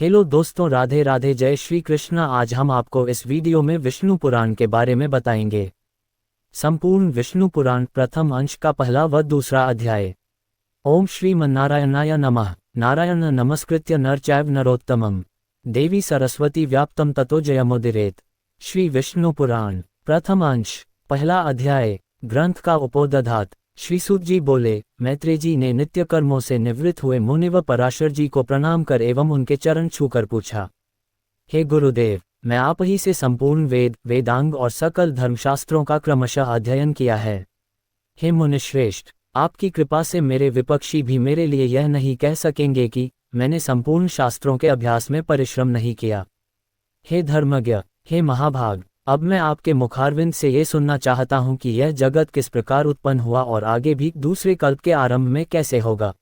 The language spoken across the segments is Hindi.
हेलो दोस्तों, राधे राधे, जय श्री कृष्ण। आज हम आपको इस वीडियो में विष्णु पुराण के बारे में बताएंगे। संपूर्ण विष्णु पुराण प्रथम अंश का पहला व दूसरा अध्याय। ओम श्रीमन्नारायणाय नमः। नारायण नमस्कृत्य नर चैव नरोत्तमम् देवी सरस्वती व्याप्तम ततो जयमुदीरेत। श्री विष्णु पुराण प्रथम अंश पहला अध्याय। ग्रंथ का उपोदघात। श्री सूत जी बोले, मैत्रेय जी ने नित्य कर्मों से निवृत्त हुए मुनि व पराशर जी को प्रणाम कर एवं उनके चरण छूकर पूछा, हे गुरुदेव, मैं आप ही से संपूर्ण वेद, वेदांग और सकल धर्मशास्त्रों का क्रमशः अध्ययन किया है। हे मुनिश्रेष्ठ, आपकी कृपा से मेरे विपक्षी भी मेरे लिए यह नहीं कह सकेंगे कि मैंने संपूर्ण शास्त्रों के अभ्यास में परिश्रम नहीं किया। हे धर्मज्ञ, हे महाभाग, अब मैं आपके मुखारविंद से ये सुनना चाहता हूँ कि यह जगत किस प्रकार उत्पन्न हुआ और आगे भी दूसरे कल्प के आरंभ में कैसे होगा।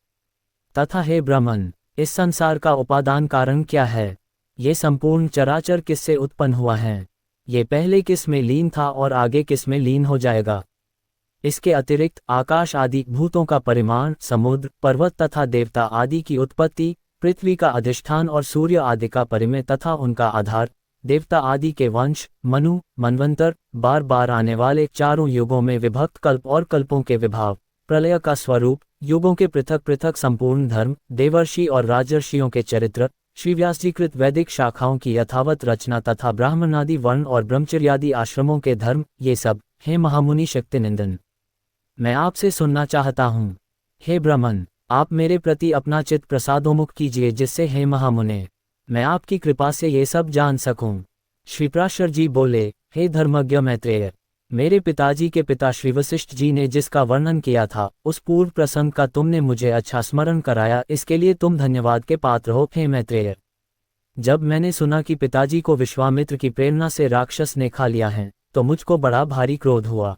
तथा हे ब्रह्मन, इस संसार का उपादान कारण क्या है। ये संपूर्ण चराचर किससे उत्पन्न हुआ है। ये पहले किस में लीन था और आगे किस में लीन हो जाएगा। इसके अतिरिक्त आकाश आदि भूतों का परिमाण, समुद्र, पर्वत तथा देवता आदि की उत्पत्ति, पृथ्वी का अधिष्ठान और सूर्य आदि का परिमेय तथा उनका आधार, देवता आदि के वंश, मनु, मनवंतर, बार बार आने वाले चारों युगों में विभक्त कल्प और कल्पों के विभाव, प्रलय का स्वरूप, युगों के पृथक पृथक संपूर्ण धर्म, देवर्षि और राजर्षियों के चरित्र, श्री व्यास जी कृत वैदिक शाखाओं की यथावत रचना तथा ब्राह्मणादि वर्ण और ब्रह्मचर्यादि आश्रमों के धर्म, ये सब, हे महामुनि शक्तिनंदन, मैं आपसे सुनना चाहता हूँ। हे ब्रह्मन, आप मेरे प्रति अपना चित्त प्रसादोन्मुख कीजिए, जिससे हे महामुने, मैं आपकी कृपा से ये सब जान सकूं। श्री पराशर जी बोले, हे धर्मज्ञ मैत्रेय, मेरे पिताजी के पिता श्री वशिष्ठ जी ने जिसका वर्णन किया था, उस पूर्व प्रसंग का तुमने मुझे अच्छा स्मरण कराया, इसके लिए तुम धन्यवाद के पात्र हो। हे मैत्रेय, जब मैंने सुना कि पिताजी को विश्वामित्र की प्रेरणा से राक्षस ने खा लिया है, तो मुझको बड़ा भारी क्रोध हुआ।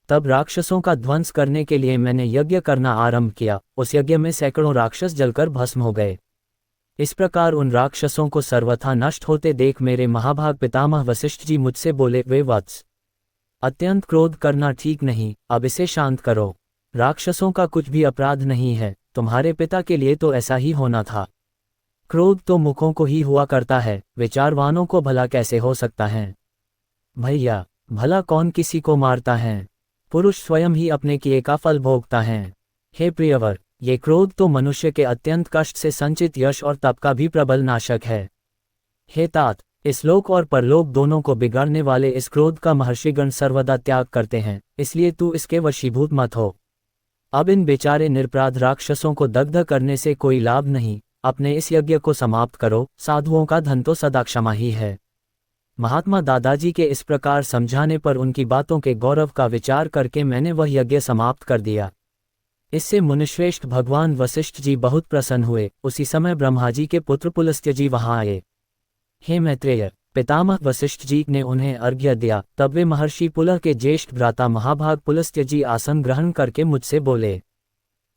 तब राक्षसों का ध्वंस करने के लिए मैंने यज्ञ करना आरंभ किया। उस यज्ञ में सैकड़ों राक्षस जलकर भस्म हो गए। इस प्रकार उन राक्षसों को सर्वथा नष्ट होते देख मेरे महाभाग पितामह वशिष्ठ जी मुझसे बोले, वे वत्स, अत्यंत क्रोध करना ठीक नहीं, अब इसे शांत करो। राक्षसों का कुछ भी अपराध नहीं है, तुम्हारे पिता के लिए तो ऐसा ही होना था। क्रोध तो मुखों को ही हुआ करता है, विचारवानों को भला कैसे हो सकता है। भैया, भला कौन किसी को मारता है। पुरुष स्वयं ही अपने किए का फल भोगता है। हे प्रियवर, ये क्रोध तो मनुष्य के अत्यंत कष्ट से संचित यश और तप का भी प्रबल नाशक है। हे तात, इस लोक और परलोक दोनों को बिगाड़ने वाले इस क्रोध का महर्षिगण सर्वदा त्याग करते हैं, इसलिए तू इसके वशीभूत मत हो। अब इन बेचारे निरपराध राक्षसों को दग्ध करने से कोई लाभ नहीं, अपने इस यज्ञ को समाप्त करो। साधुओं का धन तो सदा क्षमा ही है। महात्मा दादाजी के इस प्रकार समझाने पर उनकी बातों के गौरव का विचार करके मैंने वह यज्ञ समाप्त कर दिया। इससे मुनिश्रेष्ठ भगवान वशिष्ठ जी बहुत प्रसन्न हुए। उसी समय ब्रह्मा जी के पुत्र पुलस्त्य जी वहां आए। हे मैत्रेय, पितामह वशिष्ठ जी ने उन्हें अर्घ्य दिया। तब वे महर्षि पुलह के ज्येष्ठ भ्राता महाभाग पुलस्त्य जी आसन ग्रहण करके मुझसे बोले।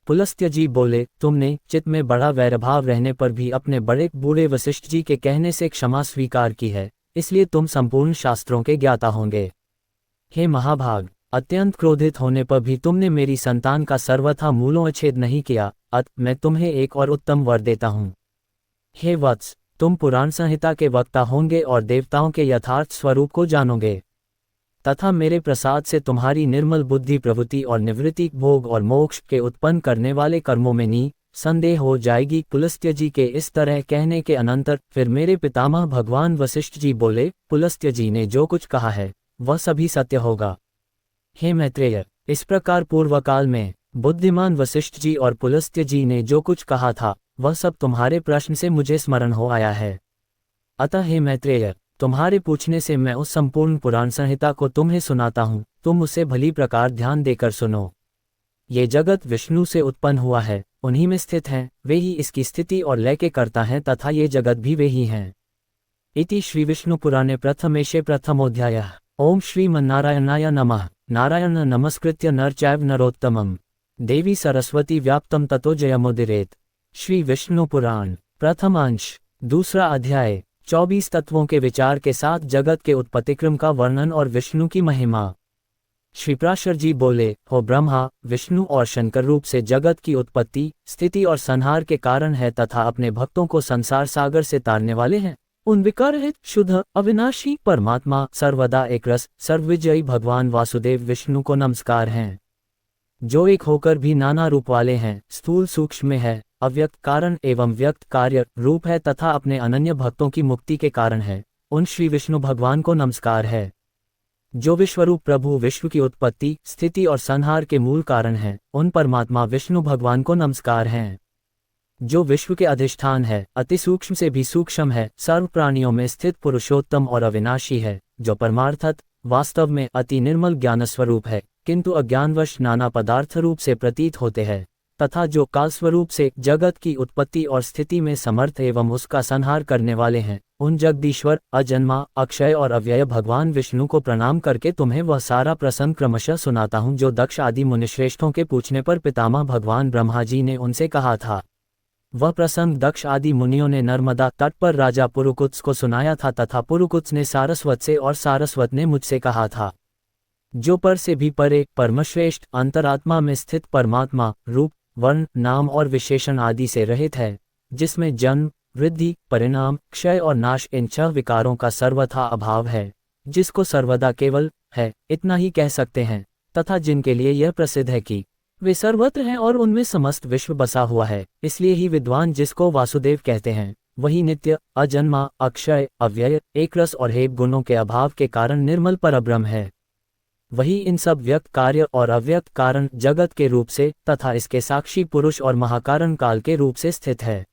पुलस्त्य जी बोले, तुमने चित्त में बड़ा वैरभाव रहने पर भी अपने बड़े बूढ़े वशिष्ठ जी के कहने से क्षमा स्वीकार की है, इसलिए तुम संपूर्ण शास्त्रों के ज्ञाता होंगे। हे महाभाग, अत्यंत क्रोधित होने पर भी तुमने मेरी संतान का सर्वथा मूलोच्छेद नहीं किया, अतः मैं तुम्हें एक और उत्तम वर देता हूँ। हे वत्स, तुम पुराण संहिता के वक्ता होंगे और देवताओं के यथार्थ स्वरूप को जानोगे, तथा मेरे प्रसाद से तुम्हारी निर्मल बुद्धि प्रवृत्ति और निवृत्ति, भोग और मोक्ष के उत्पन्न करने वाले कर्मों में संदेह हो जाएगी। पुलस्त्य जी के इस तरह कहने के अनंतर फिर मेरे पितामह भगवान वशिष्ठ जी बोले, पुलस्त्य जी ने जो कुछ कहा है वह सभी सत्य होगा। हे मैत्रेय, इस प्रकार पूर्वकाल में बुद्धिमान वशिष्ठ जी और पुलस्त्य जी ने जो कुछ कहा था वह सब तुम्हारे प्रश्न से मुझे स्मरण हो आया है। अतः हे मैत्रेय, तुम्हारे पूछने से मैं उस संपूर्ण पुराण संहिता को तुम्हें सुनाता हूँ, तुम उसे भली प्रकार ध्यान देकर सुनो। ये जगत विष्णु से उत्पन्न हुआ है, उन्हीं में स्थित हैं, वे ही इसकी स्थिति और लय के कर्ता हैं तथा ये जगत भी वे ही हैं। इति श्री विष्णु पुराणे प्रथमेशे प्रथमोऽध्यायः। ओम श्रीमन्नारायणाय नमः। नारायण नमस्कृत्य नर चैव नरोत्तमम् देवी सरस्वती व्याप्तम ततो जयमुदीरेत। श्री विष्णु पुराण प्रथम अंश दूसरा अध्याय। 24 तत्वों के विचार के साथ जगत के उत्पत्तिक्रम का वर्णन और विष्णु की महिमा। श्रीपराशर जी बोले, हो ब्रह्मा, विष्णु और शंकर रूप से जगत की उत्पत्ति, स्थिति और संहार के कारण है तथा अपने भक्तों को संसार सागर से तारने वाले हैं। उन विकाररहित, शुद्ध, अविनाशी परमात्मा, सर्वदा एक रस, सर्वविजयी भगवान वासुदेव विष्णु को नमस्कार हैं, जो एक होकर भी नाना रूप वाले हैं, स्थूल सूक्ष्म में है, अव्यक्त कारण एवं व्यक्त कार्य रूप है तथा अपने अनन्य भक्तों की मुक्ति के कारण है। उन श्री विष्णु भगवान को नमस्कार है, जो विश्वरूप प्रभु, विश्व की उत्पत्ति, स्थिति और संहार के मूल कारण हैं। उन परमात्मा विष्णु भगवान को नमस्कार हैं, जो विश्व के अधिष्ठान है, अति सूक्ष्म से भी सूक्ष्म है, सर्व प्राणियों में स्थित पुरुषोत्तम और अविनाशी है, जो परमार्थत वास्तव में अति निर्मल ज्ञान स्वरूप है, किंतु अज्ञानवश नाना पदार्थ रूप से प्रतीत होते हैं, तथा जो काल स्वरूप से जगत की उत्पत्ति और स्थिति में समर्थ एवं उसका संहार करने वाले हैं। उन जगदीश्वर, अजन्मा, अक्षय और अव्यय भगवान विष्णु को प्रणाम करके तुम्हें वह सारा प्रसंग क्रमशः सुनाता हूँ जो दक्ष आदि मुनिश्रेष्ठों के पूछने पर पितामह भगवान ब्रह्मा जी ने उनसे कहा था। वह प्रसंग दक्ष आदि मुनियों ने नर्मदा तट पर राजा पुरुकुत्स को सुनाया था तथा पुरुकुत्स ने सारस्वत से और सारस्वत ने मुझसे कहा था, जो पर से भी परे, परमश्रेष्ठ, अंतरात्मा में स्थित परमात्मा, रूप, वर्ण, नाम और विशेषण आदि से रहित है, जिसमें जन्म, वृद्धि, परिणाम, क्षय और नाश इन 6 विकारों का सर्वथा अभाव है, जिसको सर्वदा केवल है इतना ही कह सकते हैं, तथा जिनके लिए यह प्रसिद्ध है कि वे सर्वत्र हैं और उनमें समस्त विश्व बसा हुआ है। इसलिए ही विद्वान जिसको वासुदेव कहते हैं, वही नित्य, अजन्मा, अक्षय, अव्यय, एकरस और हेय गुणों के अभाव के कारण निर्मल परब्रह्म है। वही इन सब व्यक्त कार्य और अव्यक्त कारण जगत के रूप से तथा इसके साक्षी पुरुष और महाकारण काल के रूप से स्थित है।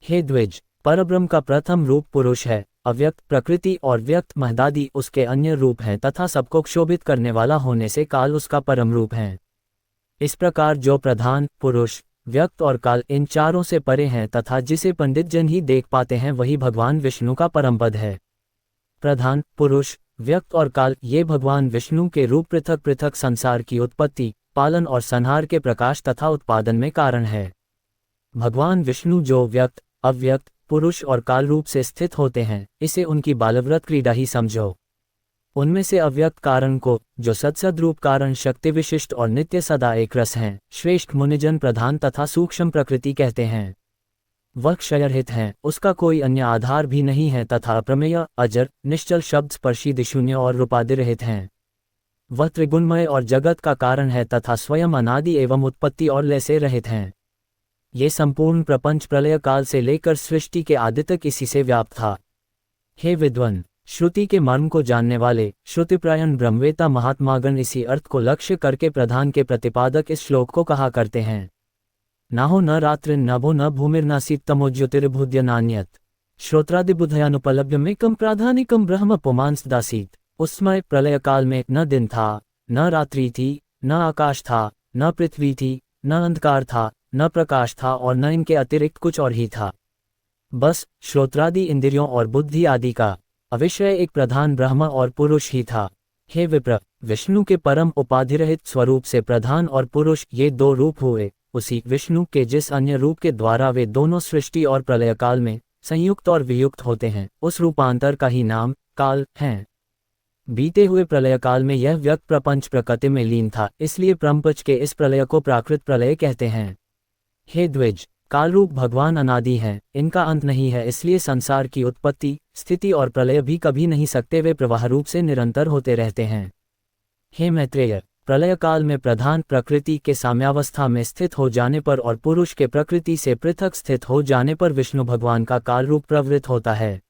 हे द्विज, परब्रह्म का प्रथम रूप पुरुष है, अव्यक्त प्रकृति और व्यक्त महदादि उसके अन्य रूप हैं तथा सबको क्षोभित करने वाला होने से काल उसका परम रूप है। इस प्रकार जो प्रधान, पुरुष, व्यक्त और काल इन चारों से परे हैं तथा जिसे पंडित जन ही देख पाते हैं, वही भगवान विष्णु का परम पद है। प्रधान, पुरुष, व्यक्त और काल ये भगवान विष्णु के रूप पृथक पृथक संसार की उत्पत्ति, पालन और संहार के प्रकाश तथा उत्पादन में कारण है। भगवान विष्णु जो व्यक्त, अव्यक्त, पुरुष और काल रूप से स्थित होते हैं, इसे उनकी बालव्रत क्रीड़ा ही समझो। उनमें से अव्यक्त कारण को, जो सत्सद रूप कारण शक्ति विशिष्ट और नित्य सदा एक रस हैं, श्रेष्ठ मुनिजन प्रधान तथा सूक्ष्म प्रकृति कहते हैं। वह क्षयरहित हैं, उसका कोई अन्य आधार भी नहीं है तथा अप्रमेय, अजर, निश्चल, शब्द स्पर्शी, दिशून्य और रूपादि रहित हैं। वह त्रिगुणमय और जगत का कारण है तथा स्वयं अनादि एवं उत्पत्ति और लय से रहित हैं। ये संपूर्ण प्रपंच प्रलय काल से लेकर सृष्टि के आदि तक इसी से व्याप्त था। हे विद्वन, श्रुति के मर्म को जानने वाले श्रुतिप्रायण ब्रह्मवेता महात्मागण इसी अर्थ को लक्ष्य करके प्रधान के प्रतिपादक इस श्लोक को कहा करते हैं। नाहो न रात्रिन नभो न भूमिर्नासीत तमो ज्योतिर्बुध्य नान्यत श्रोत्रादिबुधयानुपलभ्यमेकं प्राधानिकं ब्रह्म पुमांस दासीत। उस समय प्रलय काल में न दिन था, न रात्रि थी, न आकाश था, न पृथ्वी थी, न अंधकार था, न प्रकाश था और न इनके अतिरिक्त कुछ और ही था। बस श्रोत्रादि इंद्रियों और बुद्धि आदि का अविषय एक प्रधान ब्रह्म और पुरुष ही था। हे विप्र, विष्णु के परम उपाधिरहित स्वरूप से प्रधान और पुरुष ये 2 रूप हुए। उसी विष्णु के जिस अन्य रूप के द्वारा वे दोनों सृष्टि और प्रलय काल में संयुक्त और वियुक्त होते हैं, उस रूपांतर का ही नाम काल है। बीते हुए प्रलय काल में यह व्यक्त प्रपंच प्रकृति में लीन था, इसलिए प्रपंच के इस प्रलय को प्राकृत प्रलय कहते हैं। हे द्विज, कालरूप भगवान अनादि हैं, इनका अंत नहीं है, इसलिए संसार की उत्पत्ति, स्थिति और प्रलय भी कभी नहीं सकते, वे प्रवाह रूप से निरंतर होते रहते हैं। हे मैत्रेय, प्रलय काल में प्रधान प्रकृति के साम्यावस्था में स्थित हो जाने पर और पुरुष के प्रकृति से पृथक स्थित हो जाने पर विष्णु भगवान का काल रूप प्रवृत्त होता है।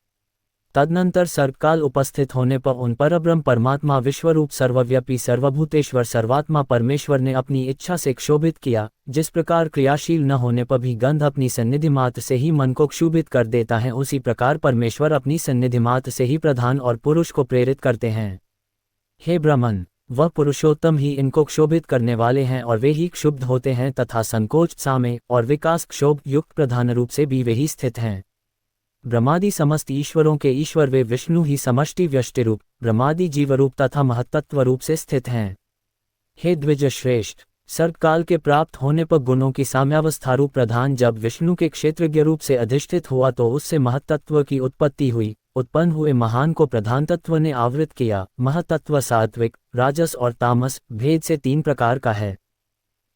तदनंतर सर्वकाल उपस्थित होने पर उन परब्रह्म परमात्मा विश्वरूप सर्वव्यापी सर्वभूतेश्वर सर्वात्मा परमेश्वर ने अपनी इच्छा से क्षोभित किया। जिस प्रकार क्रियाशील न होने पर भी गंध अपनी सन्निधि मात्र से ही मन को क्षुभित कर देता है, उसी प्रकार परमेश्वर अपनी सन्निधि मात्र से ही प्रधान और पुरुष को प्रेरित करते हैं। हे ब्राह्मण, वह पुरुषोत्तम ही इनको क्षोभित करने वाले हैं और वे ही क्षुब्ध होते हैं तथा संकोच, साम्य और विकास क्षोभ युक्त प्रधान रूप से भी वे ही स्थित हैं। ब्रह्मादि समस्त ईश्वरों के ईश्वर वे विष्णु ही समष्टि व्यष्टि रूप, ब्रह्मादि जीवरूप तथा महत्तत्व रूप से स्थित हैं। हे द्विज श्रेष्ठ, सर्वकाल के प्राप्त होने पर गुणों की साम्यावस्था रूप प्रधान जब विष्णु के क्षेत्रज्ञ रूप से अधिष्ठित हुआ तो उससे महत्तत्व की उत्पत्ति हुई। उत्पन्न हुए महान को प्रधान तत्व ने आवृत किया। महतत्व सात्विक, राजस और तामस भेद से 3 प्रकार का है,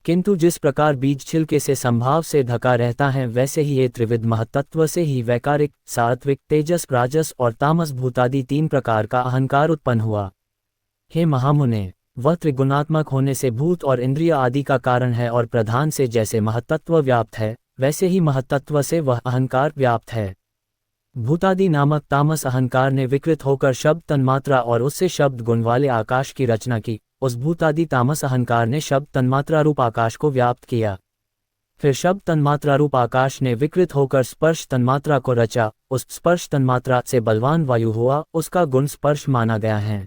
किंतु जिस प्रकार बीज छिलके से संभाव से ढका रहता है, वैसे ही ये त्रिविध महतत्व से ही वैकारिक, सात्विक, तेजस, राजस और तामस भूतादि 3 प्रकार का अहंकार उत्पन्न हुआ। हे महामुने, वह त्रिगुणात्मक होने से भूत और इंद्रिय आदि का कारण है, और प्रधान से जैसे महतत्व व्याप्त है, वैसे ही महतत्व से वह अहंकार व्याप्त है। भूतादि नामक तामस अहंकार ने विकृत होकर शब्द तन्मात्रा और उससे शब्द गुण वाले आकाश की रचना की। उस भूतादि तामस अहंकार ने शब्द तन्मात्रा रूप आकाश को व्याप्त किया। फिर शब्द तन्मात्रा रूप आकाश ने विकृत होकर स्पर्श तन्मात्रा को रचा। उस स्पर्श तन्मात्रा से बलवान वायु हुआ, उसका गुण स्पर्श माना गया है।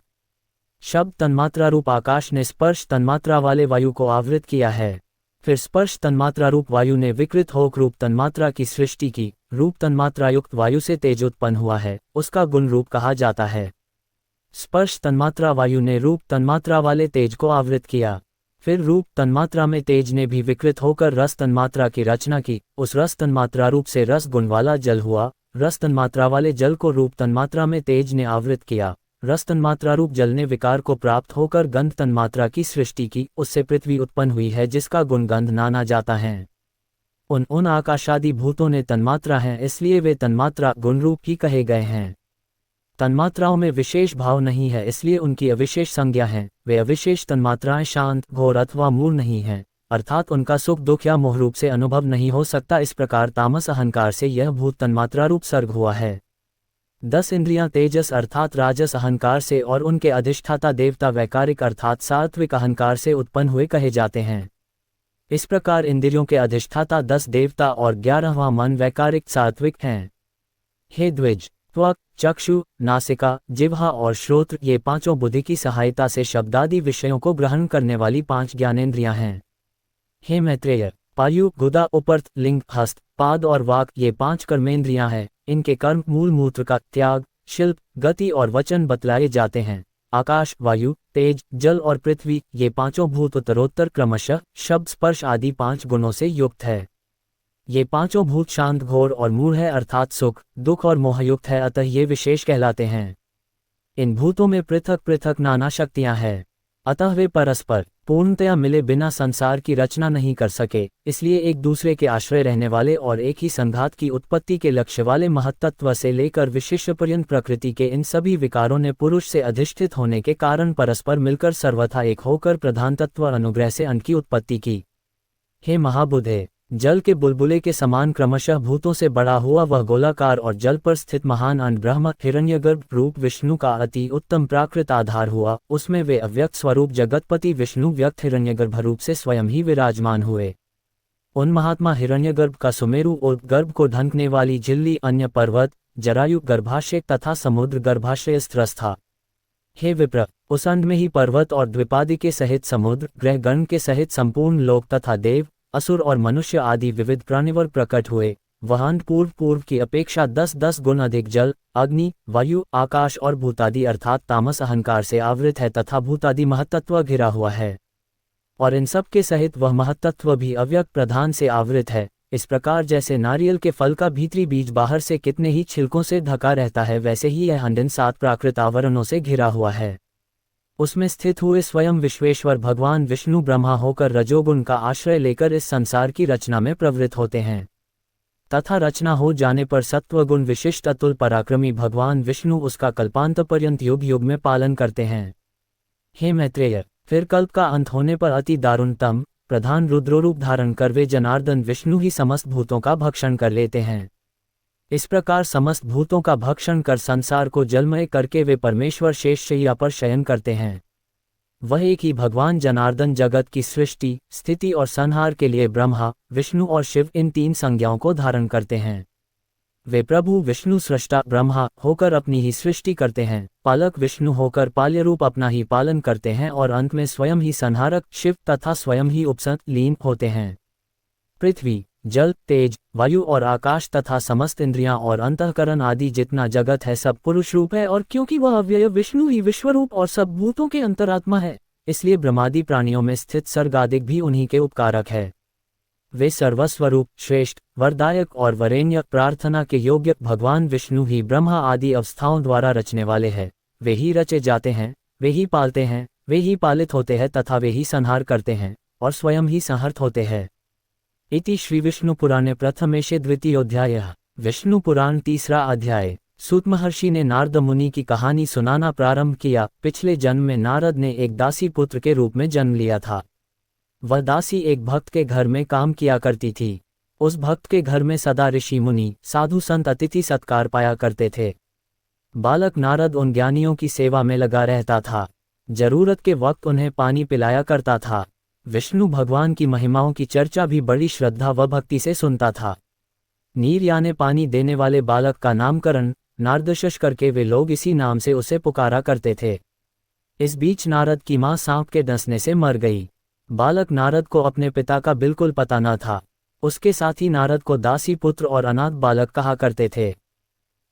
शब्द तन्मात्रा रूप आकाश ने स्पर्श तन्मात्रा वाले वायु को आवृत किया है। फिर स्पर्श तन्मात्रा रूप वायु ने विकृत होकर रूप तन्मात्रा की सृष्टि की। रूप तन्मात्रा युक्त वायु से तेज उत्पन्न हुआ है, उसका गुण रूप कहा जाता है। स्पर्श तन्मात्रा वायु ने रूप तन्मात्रा वाले तेज को आवृत किया। फिर रूप तन्मात्रा में तेज ने भी विकृत होकर रस तन्मात्रा की रचना की। उस रस तन्मात्रा रूप से रस गुण वाला जल हुआ। रस तन्मात्रा वाले जल को रूप तन्मात्रा में तेज ने आवृत किया। रस तन्मात्रा रूप जल ने विकार को प्राप्त होकर गंध तन्मात्रा की सृष्टि की। उससे पृथ्वी उत्पन्न हुई है, जिसका गुण गंध नाना जाता है। उन आकाशादि भूतों ने तन्मात्रा हैं, इसलिए वे तन्मात्रा गुण रूप ही कहे गए हैं। तन्मात्राओं में विशेष भाव नहीं है, इसलिए उनकी अविशेष संज्ञा है। वे अविशेष तन्मात्राएं शांत, घोर अथवा मूल नहीं हैं, अर्थात उनका सुख दुख या मोह रूप से अनुभव नहीं हो सकता। इस प्रकार तामस अहंकार से यह भूत तन्मात्रा रूप सर्ग हुआ है। 10 इंद्रियां तेजस अर्थात राजस अहंकार से और उनके अधिष्ठाता देवता वैकारिक अर्थात सात्विक अहंकार से उत्पन्न हुए कहे जाते हैं। इस प्रकार इंद्रियों के अधिष्ठाता 10 देवता और 11वां मन वैकारिक सात्विक हैं। हे द्विज, त्वक, चक्षु, नासिका, जिह्वा और श्रोत्र ये पांचों बुद्धि की सहायता से शब्दादि विषयों को ग्रहण करने वाली 5 ज्ञानेंद्रियां हैं। हे मैत्रेय, पायु, गुदा, उपर्थ, लिंग, हस्त, पाद और वाक ये 5 कर्मेंद्रियां हैं। इनके कर्म मूल मूत्र का त्याग, शिल्प, गति और वचन बतलाए जाते हैं। आकाश, वायु, तेज, जल और पृथ्वी ये 5 भूत उत्तरोत्तर क्रमशः शब्द, स्पर्श आदि 5 गुणों से युक्त है। ये 5 भूत शांत, घोर और मूढ़ है, अर्थात सुख, दुख और मोहयुक्त है, अतः ये विशेष कहलाते हैं। इन भूतों में पृथक पृथक नाना शक्तियां हैं, अतः वे परस्पर पूर्णतया मिले बिना संसार की रचना नहीं कर सके। इसलिए एक दूसरे के आश्रय रहने वाले और एक ही संघात की उत्पत्ति के लक्ष्य वाले महत्तत्व से लेकर विशिष्ट पर्यंत प्रकृति के इन सभी विकारों ने पुरुष से अधिष्ठित होने के कारण परस्पर मिलकर सर्वथा एक होकर प्रधान तत्व अनुग्रह से अन्न की उत्पत्ति की। हे महाबुद्धे, जल के बुलबुले के समान क्रमशः भूतों से बड़ा हुआ वह गोलाकार और जल पर स्थित महान अन्न ब्रह्म हिरण्यगर्भ रूप विष्णु का अति उत्तम प्राकृत आधार हुआ। उसमें वे अव्यक्त स्वरूप जगतपति विष्णु व्यक्त हिरण्यगर्भ रूप से स्वयं ही विराजमान हुए। उन महात्मा हिरण्यगर्भ का सुमेरु और गर्भ को ढंकने वाली झिल्ली, अन्य पर्वत, जरायु गर्भाशय तथा समुद्र गर्भाशय स्त्रस था। हे विप्र, उस अंड में ही पर्वत और द्विपादि के सहित समुद्र, ग्रह गण के सहित संपूर्ण लोक तथा देव, असुर और मनुष्य आदि विविध प्राणिवर प्रकट हुए। वह अंड पूर्व की अपेक्षा 10-10 गुण अधिक जल, अग्नि, वायु, आकाश और भूतादि अर्थात तामस अहंकार से आवृत है तथा भूतादि महत्तत्व घिरा हुआ है। और इन सब के सहित वह महत्तत्व भी अव्यक्त प्रधान से आवृत है। इस प्रकार जैसे नारियल के फल का भीतरी बीज बाहर से कितने ही छिलकों से ढका रहता है, वैसे ही यह अंड इन 7 प्राकृत आवरणों से घिरा हुआ है। उसमें स्थित हुए स्वयं विश्वेश्वर भगवान विष्णु ब्रह्मा होकर रजोगुण का आश्रय लेकर इस संसार की रचना में प्रवृत्त होते हैं, तथा रचना हो जाने पर सत्वगुण विशिष्ट अतुल पराक्रमी भगवान विष्णु उसका कल्पांत पर्यंत युग युग में पालन करते हैं। हे मैत्रेय, फिर कल्प का अंत होने पर अति दारुणतम प्रधान रुद्ररूप धारण कर वे जनार्दन विष्णु ही समस्त भूतों का भक्षण कर लेते हैं। इस प्रकार समस्त भूतों का भक्षण कर संसार को जलमय करके वे परमेश्वर शेष शैया पर शयन करते हैं। वह एक ही भगवान जनार्दन जगत की सृष्टि, स्थिति और संहार के लिए ब्रह्मा, विष्णु और शिव इन 3 संज्ञाओं को धारण करते हैं। वे प्रभु विष्णु सृष्टा ब्रह्मा होकर अपनी ही सृष्टि करते हैं, पालक विष्णु होकर पाल्य रूप अपना ही पालन करते हैं और अंत में स्वयं ही संहारक शिव तथा स्वयं ही उपसंत लीन होते हैं। पृथ्वी, जल, तेज, वायु और आकाश तथा समस्त इंद्रियां और अंतःकरण आदि जितना जगत है सब पुरुष रूप है, और क्योंकि वह अव्यय विष्णु ही विश्वरूप और सब भूतों के अंतरात्मा है, इसलिए ब्रह्मादि प्राणियों में स्थित सर्गादिक भी उन्हीं के उपकारक है। वे सर्वस्वरूप, श्रेष्ठ, वरदायक और वरेण्य, प्रार्थना के योग्य भगवान विष्णु ही ब्रह्मा आदि अवस्थाओं द्वारा रचने वाले हैं। वे ही रचे जाते हैं, वे ही पालते हैं, वे ही पालित होते हैं तथा वे ही संहार करते हैं और स्वयं ही संहर्त होते हैं। इति श्री विष्णु पुराणे प्रथमेशे द्वितीयोऽध्यायः। विष्णु पुराण तीसरा अध्याय। सूत महर्षि ने नारद मुनि की कहानी सुनाना प्रारंभ किया। पिछले जन्म में नारद ने एक दासी पुत्र के रूप में जन्म लिया था। वह दासी एक भक्त के घर में काम किया करती थी। उस भक्त के घर में सदा ऋषि मुनि, साधु संत अतिथि सत्कार पाया करते थे। बालक नारद उन ज्ञानियों की सेवा में लगा रहता था। जरूरत के वक्त उन्हें पानी पिलाया करता था। विष्णु भगवान की महिमाओं की चर्चा भी बड़ी श्रद्धा व भक्ति से सुनता था। नीर यानी पानी देने वाले बालक का नामकरण नारदशश करके वे लोग इसी नाम से उसे पुकारा करते थे। इस बीच नारद की मां सांप के डसने से मर गई। बालक नारद को अपने पिता का बिल्कुल पता न था। उसके साथ ही नारद को दासी पुत्र और अनाथ बालक कहा करते थे।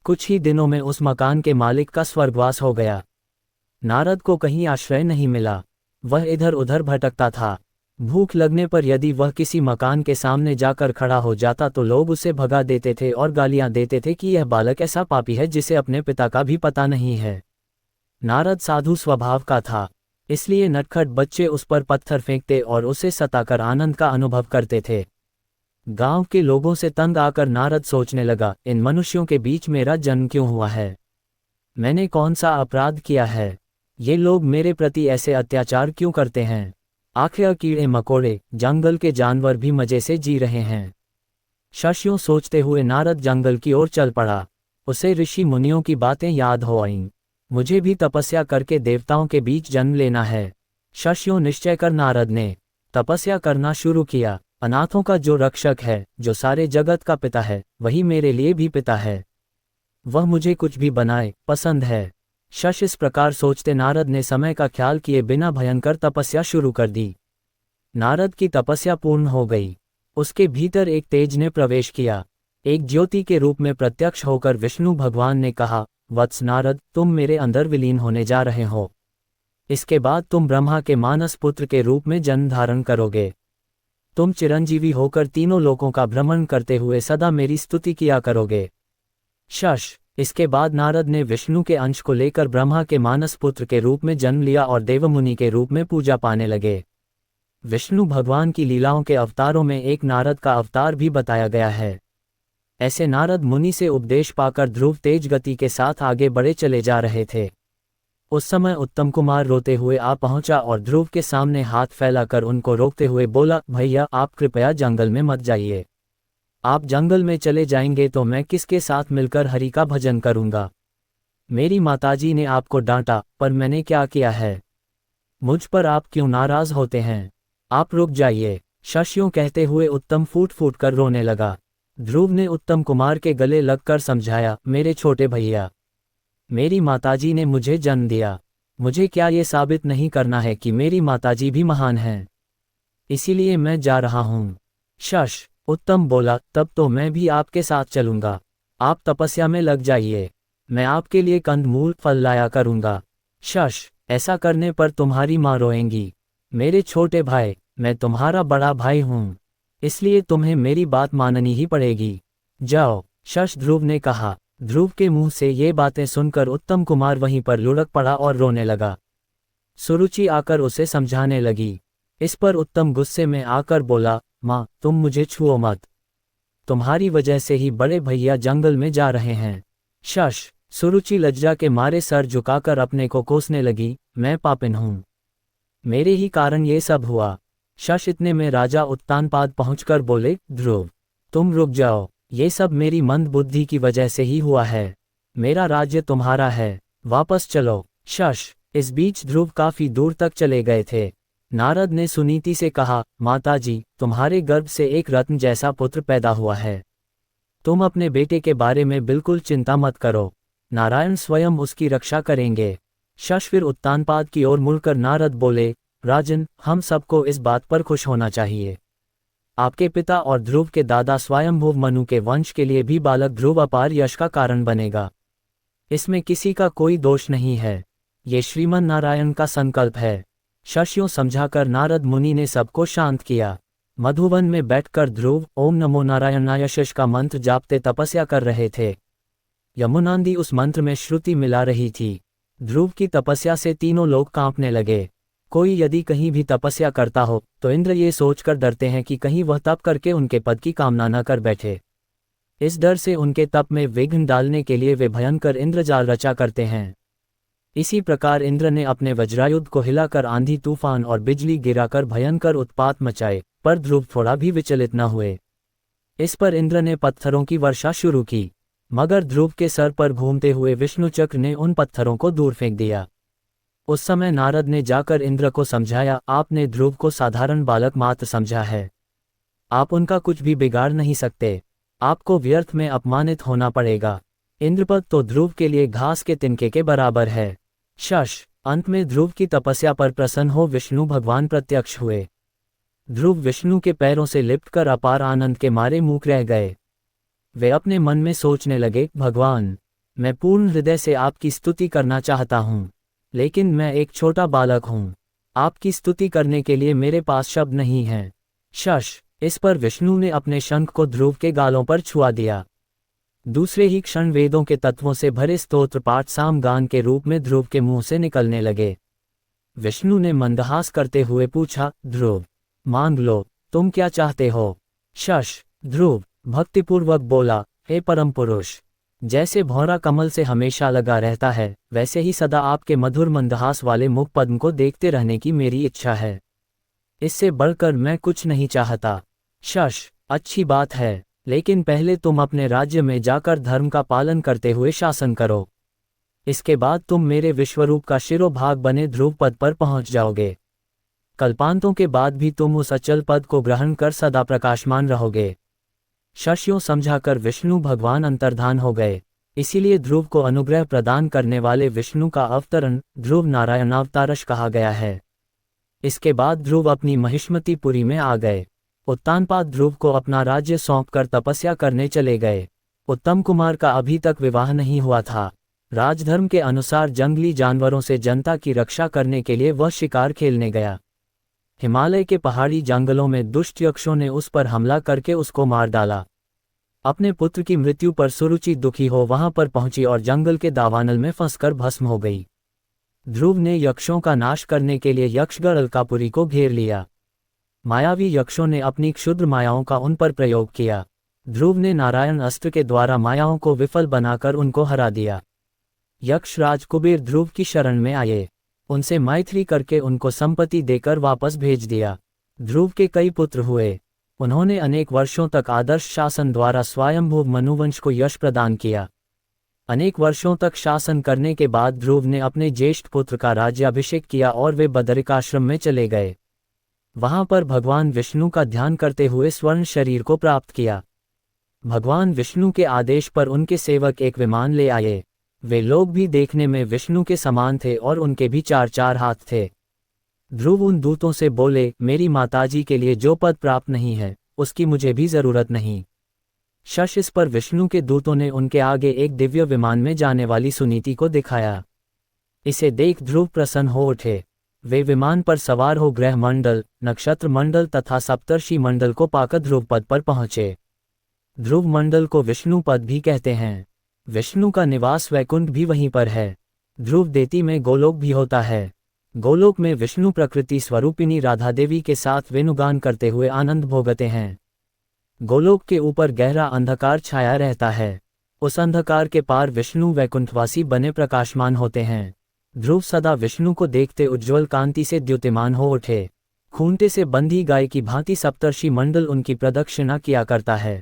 कुछ ही दिनों में उस मकान के मालिक का स्वर्गवास हो गया। नारद को कहीं आश्रय नहीं मिला। वह इधर उधर भटकता था। भूख लगने पर यदि वह किसी मकान के सामने जाकर खड़ा हो जाता तो लोग उसे भगा देते थे और गालियां देते थे कि यह बालक ऐसा पापी है जिसे अपने पिता का भी पता नहीं है। नारद साधु स्वभाव का था, इसलिए नटखट बच्चे उस पर पत्थर फेंकते और उसे सताकर आनंद का अनुभव करते थे। गांव के लोगों से तंग आकर नारद सोचने लगा, इन मनुष्यों के बीच मेरा जन्म क्यों हुआ है? मैंने कौन सा अपराध किया है? ये लोग मेरे प्रति ऐसे अत्याचार क्यों करते हैं? आखिर कीड़े मकोड़े, जंगल के जानवर भी मजे से जी रहे हैं। शशियों सोचते हुए नारद जंगल की ओर चल पड़ा। उसे ऋषि मुनियों की बातें याद हो आईं। मुझे भी तपस्या करके देवताओं के बीच जन्म लेना है। शशियों निश्चय कर नारद ने तपस्या करना शुरू किया। अनाथों का जो रक्षक है, जो सारे जगत का पिता है, वही मेरे लिए भी पिता है। वह मुझे कुछ भी बनाए पसंद है। शश इस प्रकार सोचते नारद ने समय का ख्याल किए बिना भयंकर तपस्या शुरू कर दी। नारद की तपस्या पूर्ण हो गई। उसके भीतर एक तेज ने प्रवेश किया। एक ज्योति के रूप में प्रत्यक्ष होकर विष्णु भगवान ने कहा, वत्स नारद, तुम मेरे अंदर विलीन होने जा रहे हो। इसके बाद तुम ब्रह्मा के मानस पुत्र के रूप में जन्म धारण करोगे। तुम चिरंजीवी होकर तीनों लोकों का भ्रमण करते हुए सदा मेरी स्तुति किया करोगे। शश। इसके बाद नारद ने विष्णु के अंश को लेकर ब्रह्मा के मानस पुत्र के रूप में जन्म लिया और देवमुनि के रूप में पूजा पाने लगे। विष्णु भगवान की लीलाओं के अवतारों में एक नारद का अवतार भी बताया गया है। ऐसे नारद मुनि से उपदेश पाकर ध्रुव तेज गति के साथ आगे बढ़े चले जा रहे थे। उस समय उत्तम कुमार रोते हुए आ पहुंचा और ध्रुव के सामने हाथ फैलाकर उनको रोकते हुए बोला, भैया आप कृपया जंगल में मत जाइए। आप जंगल में चले जाएंगे तो मैं किसके साथ मिलकर हरि का भजन करूंगा? मेरी माताजी ने आपको डांटा, पर मैंने क्या किया है? मुझ पर आप क्यों नाराज होते हैं? आप रुक जाइए। शशियों कहते हुए उत्तम फूट फूट कर रोने लगा। ध्रुव ने उत्तम कुमार के गले लगकर समझाया, मेरे छोटे भैया, मेरी माताजी ने मुझे जन्म दिया। मुझे क्या ये साबित नहीं करना है कि मेरी माताजी भी महान हैं? इसीलिए मैं जा रहा हूँ। शश। उत्तम बोला, तब तो मैं भी आपके साथ चलूंगा। आप तपस्या में लग जाइए। मैं आपके लिए कंदमूल फल लाया करूंगा। शश। ऐसा करने पर तुम्हारी माँ रोएंगी। मेरे छोटे भाई, मैं तुम्हारा बड़ा भाई हूँ, इसलिए तुम्हें मेरी बात माननी ही पड़ेगी। जाओ। शश ध्रुव ने कहा। ध्रुव के मुंह से ये बातें सुनकर उत्तम कुमार वहीं पर लुढ़क पड़ा और रोने लगा। सुरुचि आकर उसे समझाने लगी। इस पर उत्तम गुस्से में आकर बोला, माँ, तुम मुझे छुओ मत। तुम्हारी वजह से ही बड़े भैया जंगल में जा रहे हैं। शश। सुरुचि लज्जा के मारे सर झुकाकर अपने को कोसने लगी, मैं पापिन हूँ, मेरे ही कारण ये सब हुआ। शश। इतने में राजा उत्तानपाद पहुंचकर बोले, ध्रुव, तुम रुक जाओ। ये सब मेरी मंद बुद्धि की वजह से ही हुआ है। मेरा राज्य तुम्हारा है, वापस चलो। शश। इस बीच ध्रुव काफी दूर तक चले गए थे। नारद ने सुनीति से कहा, माताजी, तुम्हारे गर्भ से एक रत्न जैसा पुत्र पैदा हुआ है। तुम अपने बेटे के बारे में बिल्कुल चिंता मत करो, नारायण स्वयं उसकी रक्षा करेंगे। शश। फिर उत्तानपाद की ओर मुड़कर नारद बोले, राजन, हम सबको इस बात पर खुश होना चाहिए। आपके पिता और ध्रुव के दादा स्वयंभुव मनु के वंश के लिए भी बालक ध्रुव अपार यश का कारण बनेगा। इसमें किसी का कोई दोष नहीं है। ये श्रीमन नारायण का संकल्प है। शशियों समझाकर नारद मुनि ने सबको शांत किया। मधुवन में बैठकर ध्रुव ओम नमो नारायणाय शश का मंत्र जापते तपस्या कर रहे थे। यमुनांदी उस मंत्र में श्रुति मिला रही थी। ध्रुव की तपस्या से तीनों लोग कांपने लगे। कोई यदि कहीं भी तपस्या करता हो तो इंद्र ये सोचकर डरते हैं कि कहीं वह तप करके उनके पद की कामना न कर बैठे। इस डर से उनके तप में विघ्न डालने के लिए वे भयंकर इंद्रजाल रचा करते हैं। इसी प्रकार इंद्र ने अपने वज्रायुध को हिलाकर आंधी तूफान और बिजली गिराकर भयंकर उत्पात मचाए, पर ध्रुव थोड़ा भी विचलित न हुए। इस पर इंद्र ने पत्थरों की वर्षा शुरू की, मगर ध्रुव के सर पर घूमते हुए विष्णु चक्र ने उन पत्थरों को दूर फेंक दिया। उस समय नारद ने जाकर इंद्र को समझाया, आपने ध्रुव को साधारण बालक मात्र समझा है, आप उनका कुछ भी बिगाड़ नहीं सकते, आपको व्यर्थ में अपमानित होना पड़ेगा। इंद्रपद तो ध्रुव के लिए घास के तिनके के बराबर है। शश अंत में ध्रुव की तपस्या पर प्रसन्न हो विष्णु भगवान प्रत्यक्ष हुए। ध्रुव विष्णु के पैरों से लिपटकर अपार आनंद के मारे मूक रह गए। वे अपने मन में सोचने लगे, भगवान, मैं पूर्ण हृदय से आपकी स्तुति करना चाहता हूँ, लेकिन मैं एक छोटा बालक हूँ, आपकी स्तुति करने के लिए मेरे पास शब्द नहीं हैं। शश इस पर विष्णु ने अपने शंख को ध्रुव के गालों पर छुआ दिया। दूसरे ही क्षण वेदों के तत्वों से भरे स्तोत्र पाठ सामगान के रूप में ध्रुव के मुंह से निकलने लगे। विष्णु ने मंदहास करते हुए पूछा, ध्रुव, मांग लो, तुम क्या चाहते हो? शश ध्रुव भक्तिपूर्वक बोला, हे परम पुरुष, जैसे भौरा कमल से हमेशा लगा रहता है, वैसे ही सदा आपके मधुर मंदहास वाले मुख पद्म को देखते रहने की मेरी इच्छा है। इससे बढ़कर मैं कुछ नहीं चाहता। शश अच्छी बात है, लेकिन पहले तुम अपने राज्य में जाकर धर्म का पालन करते हुए शासन करो। इसके बाद तुम मेरे विश्वरूप का शिरोभाग बने ध्रुव पद पर पहुंच जाओगे। कल्पांतों के बाद भी तुम उस अचल पद को ग्रहण कर सदा प्रकाशमान रहोगे। शश समझाकर विष्णु भगवान अंतर्धान हो गए। इसीलिए ध्रुव को अनुग्रह प्रदान करने वाले विष्णु का अवतरण ध्रुव नारायणावतारश कहा गया है। इसके बाद ध्रुव अपनी महिष्मतीपुरी में आ गए। उत्तानपाद ध्रुव को अपना राज्य सौंपकर तपस्या करने चले गए। उत्तम कुमार का अभी तक विवाह नहीं हुआ था। राजधर्म के अनुसार जंगली जानवरों से जनता की रक्षा करने के लिए वह शिकार खेलने गया। हिमालय के पहाड़ी जंगलों में दुष्ट यक्षों ने उस पर हमला करके उसको मार डाला। अपने पुत्र की मृत्यु पर सुरुचि दुखी हो वहां पर पहुंची और जंगल के दावानल में फंसकर भस्म हो गई। ध्रुव ने यक्षों का नाश करने के लिए यक्षगढ़ अलकापुरी को घेर लिया। मायावी यक्षों ने अपनी क्षुद्र मायाओं का उन पर प्रयोग किया। ध्रुव ने नारायण अस्त्र के द्वारा मायाओं को विफल बनाकर उनको हरा दिया। यक्षराज कुबेर ध्रुव की शरण में आए, उनसे मैत्री करके उनको संपत्ति देकर वापस भेज दिया। ध्रुव के कई पुत्र हुए। उन्होंने अनेक वर्षों तक आदर्श शासन द्वारा स्वयंभू मनुवंश को यश प्रदान किया। अनेक वर्षों तक शासन करने के बाद ध्रुव ने अपने ज्येष्ठ पुत्र का राज्याभिषेक किया और वे बदरिकाश्रम में चले गए। वहां पर भगवान विष्णु का ध्यान करते हुए स्वर्ण शरीर को प्राप्त किया। भगवान विष्णु के आदेश पर उनके सेवक एक विमान ले आए। वे लोग भी देखने में विष्णु के समान थे और उनके भी 4-4 हाथ थे। ध्रुव उन दूतों से बोले, मेरी माताजी के लिए जो पद प्राप्त नहीं है उसकी मुझे भी जरूरत नहीं। शश इस पर विष्णु के दूतों ने उनके आगे एक दिव्य विमान में जाने वाली सुनीति को दिखाया। इसे देख ध्रुव प्रसन्न हो उठे। वे विमान पर सवार हो ग्रह मंडल, नक्षत्र मंडल तथा सप्तर्षि मंडल को पाकर ध्रुव पद पर पहुंचे। ध्रुव मंडल को विष्णु पद भी कहते हैं। विष्णु का निवास वैकुंठ भी वहीं पर है। ध्रुव देती में गोलोक भी होता है। गोलोक में विष्णु प्रकृति स्वरूपिणी राधा देवी के साथ वेणुगान करते हुए आनंद भोगते हैं। गोलोक के ऊपर गहरा अंधकार छाया रहता है। उस अंधकार के पार विष्णु वैकुंठवासी बने प्रकाशमान होते हैं। ध्रुव सदा विष्णु को देखते उज्ज्वल कांति से द्युतिमान हो उठे। खूंटे से बंधी गाय की भांति सप्तर्षि मंडल उनकी प्रदक्षिणा किया करता है।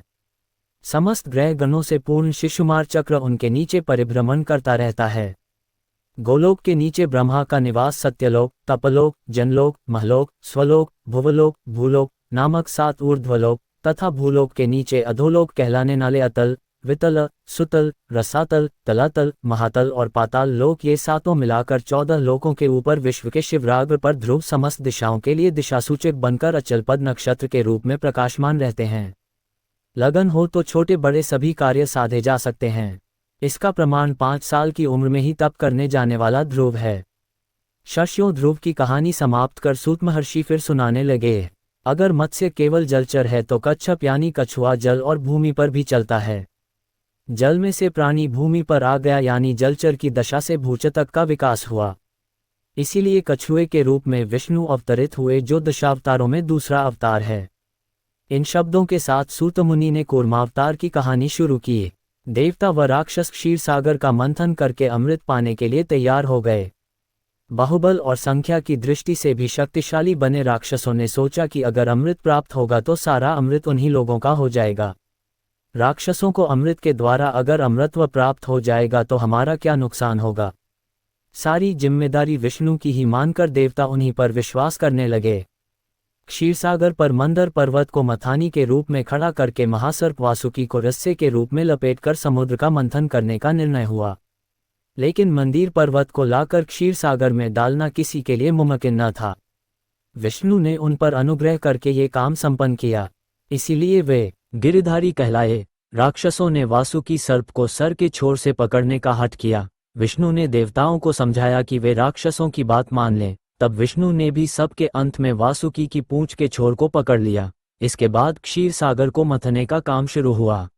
समस्त ग्रह गणों से पूर्ण शिशुमार चक्र उनके नीचे परिभ्रमण करता रहता है। गोलोक के नीचे ब्रह्मा का निवास सत्यलोक, तपलोक, जनलोक, महलोक, स्वलोक, भुवलोक, भूलोक नामक 7 ऊर्ध्वलोक तथा भूलोक के नीचे अधोलोक कहलाने वाले अतल, वितल, सुतल, रसातल, तलातल, महातल और पाताल लोक, ये 7 मिलाकर 14 लोकों के ऊपर विश्व के शिवराग पर ध्रुव समस्त दिशाओं के लिए दिशासूचक बनकर अचलपद नक्षत्र के रूप में प्रकाशमान रहते हैं। लगन हो तो छोटे बड़े सभी कार्य साधे जा सकते हैं। इसका प्रमाण 5 साल की उम्र में ही तप करने जाने वाला ध्रुव है। शश ध्रुव की कहानी समाप्त कर सूत महर्षि फिर सुनाने लगे। अगर मत्स्य केवल जलचर है तो कच्छप यानी कछुआ जल और भूमि पर भी चलता है। जल में से प्राणी भूमि पर आ गया यानी जलचर की दशा से भूचतक का विकास हुआ। इसीलिए कछुए के रूप में विष्णु अवतरित हुए, जो दशावतारों में दूसरा अवतार है। इन शब्दों के साथ सूत मुनि ने कूर्मावतार की कहानी शुरू की। देवता व राक्षस क्षीर सागर का मंथन करके अमृत पाने के लिए तैयार हो गए। बाहुबल और संख्या की दृष्टि से भी शक्तिशाली बने राक्षसों ने सोचा कि अगर अमृत प्राप्त होगा तो सारा अमृत उन्हीं लोगों का हो जाएगा। राक्षसों को अमृत के द्वारा अगर अमृतत्व प्राप्त हो जाएगा तो हमारा क्या नुकसान होगा। सारी जिम्मेदारी विष्णु की ही मानकर देवता उन्हीं पर विश्वास करने लगे। क्षीरसागर पर मंदर पर्वत को मथानी के रूप में खड़ा करके महासर्प वासुकी को रस्से के रूप में लपेटकर समुद्र का मंथन करने का निर्णय हुआ। लेकिन मंदिर पर्वत को लाकर क्षीरसागर में डालना किसी के लिए मुमकिन न था। विष्णु ने उन पर अनुग्रह करके ये काम संपन्न किया, इसीलिए वे गिरधारी कहलाए। राक्षसों ने वासुकी सर्प को सर के छोर से पकड़ने का हठ किया। विष्णु ने देवताओं को समझाया कि वे राक्षसों की बात मान लें। तब विष्णु ने भी सबके अंत में वासुकी की पूंछ के छोर को पकड़ लिया। इसके बाद क्षीर सागर को मथने का काम शुरू हुआ।